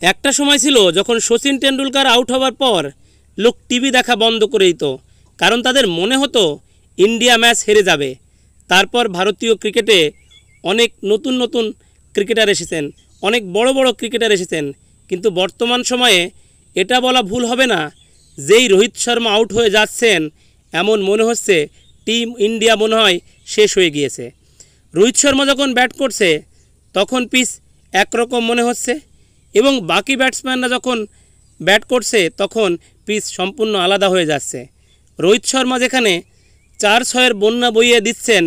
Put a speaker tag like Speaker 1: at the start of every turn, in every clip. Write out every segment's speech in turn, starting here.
Speaker 1: একটা সময় ছিল যখন সচিন টেন্ডুলকার আউট হওয়ার পর লোক টিভি দেখা বন্ধ করে দিত, কারণ তাদের মনে হতো ইন্ডিয়া ম্যাচ হেরে যাবে। তারপর ভারতীয় ক্রিকেটে অনেক নতুন নতুন ক্রিকেটার এসেছেন, অনেক বড় বড় ক্রিকেটার এসেছেন, কিন্তু বর্তমান সময়ে এটা বলা ভুল হবে না যেই রোহিত শর্মা আউট হয়ে যাচ্ছেন এমন মনে হচ্ছে টিম ইন্ডিয়া মনে হয় শেষ হয়ে গিয়েছে। রোহিত শর্মা যখন ব্যাট করছে তখন পিচ একরকম মনে হচ্ছে, এবং বাকি ব্যাটসম্যানরা যখন ব্যাট করছে তখন পিচ সম্পূর্ণ আলাদা হয়ে যাচ্ছে। রোহিত শর্মা যেখানে 4-6-এর বন্যা বইয়ে দিচ্ছেন,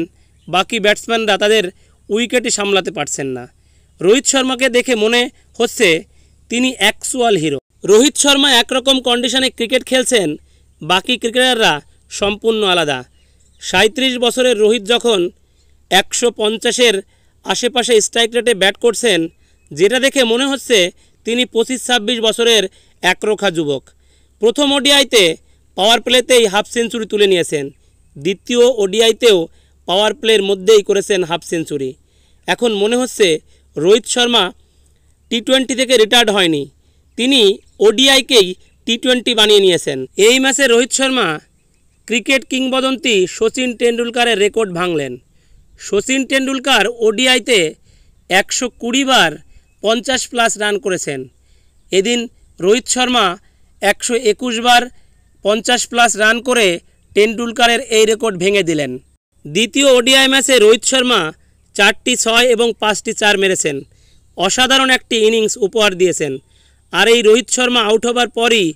Speaker 1: বাকি ব্যাটসম্যানরা তাদের উইকেটই সামলাতে পারছেন না। রোহিত শর্মাকে দেখে মনে হচ্ছে তিনি অ্যাকচুয়াল হিরো। রোহিত শর্মা একরকম কন্ডিশনে ক্রিকেট খেলছেন, বাকি ক্রিকেটাররা সম্পূর্ণ আলাদা। 37 বছরের রোহিত যখন 150-এর আশেপাশে স্ট্রাইক রেটে ব্যাট করছেন, যেটা দেখে মনে হচ্ছে তিনি 25-26 বছরের একরোখা যুবক। প্রথম ওডিআইতে পাওয়ার প্লেতেই হাফ সেঞ্চুরি তুলে নিয়েছেন, দ্বিতীয় ওডিআইতেও পাওয়ার প্লের মধ্যেই করেছেন হাফ সেঞ্চুরি। এখন মনে হচ্ছে রোহিত শর্মা টি-20 থেকে রিটায়ার্ড হয়নি, তিনি ওডিআইকেই টি-20 বানিয়ে নিয়েছেন। এই ম্যাচে রোহিত শর্মা ক্রিকেট কিংবদন্তি সচিন টেন্ডুলকারের রেকর্ড ভাঙলেন। সচিন টেন্ডুলকার ওডিআইতে 120 বার 50+ রান করেছেন, এদিন রোহিত শর্মা 121 বার 50+ রান করে টেন্ডুলকারের এই রেকর্ড ভেঙে দিলেন। দ্বিতীয় ওডিআই ম্যাচে রোহিত শর্মা 4টি 6 এবং 5টি 4 মেরেছেন, অসাধারণ একটি ইনিংস উপহার দিয়েছেন। আর এই রোহিত শর্মা আউট হবার পরই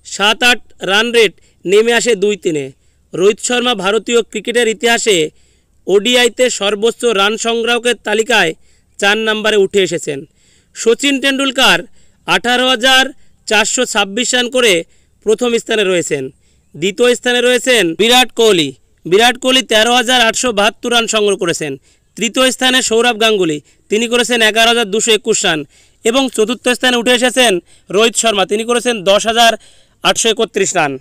Speaker 1: 7-8 রান রেট নেমে আসে 2-3-এ। রোহিত শর্মা ভারতীয় ক্রিকেটের ইতিহাসে ওডিআইতে সর্বোচ্চ রান সংগ্রাহকের তালিকায় 4 নম্বরে উঠে এসেছেন। সচিন টেন্ডুলকার 18,426 রান করে প্রথম স্থানে রয়েছেন। দ্বিতীয় স্থানে রয়েছেন বিরাট কোহলি। বিরাট কোহলি 13,872 রান সংগ্রহ করেছেন। তৃতীয় স্থানে সৌরভ গাঙ্গুলি, তিনি করেছেন 11,221 রান। এবং চতুর্থ স্থানে উঠে এসেছেন রোহিত শর্মা, তিনি করেছেন 10,831 রান।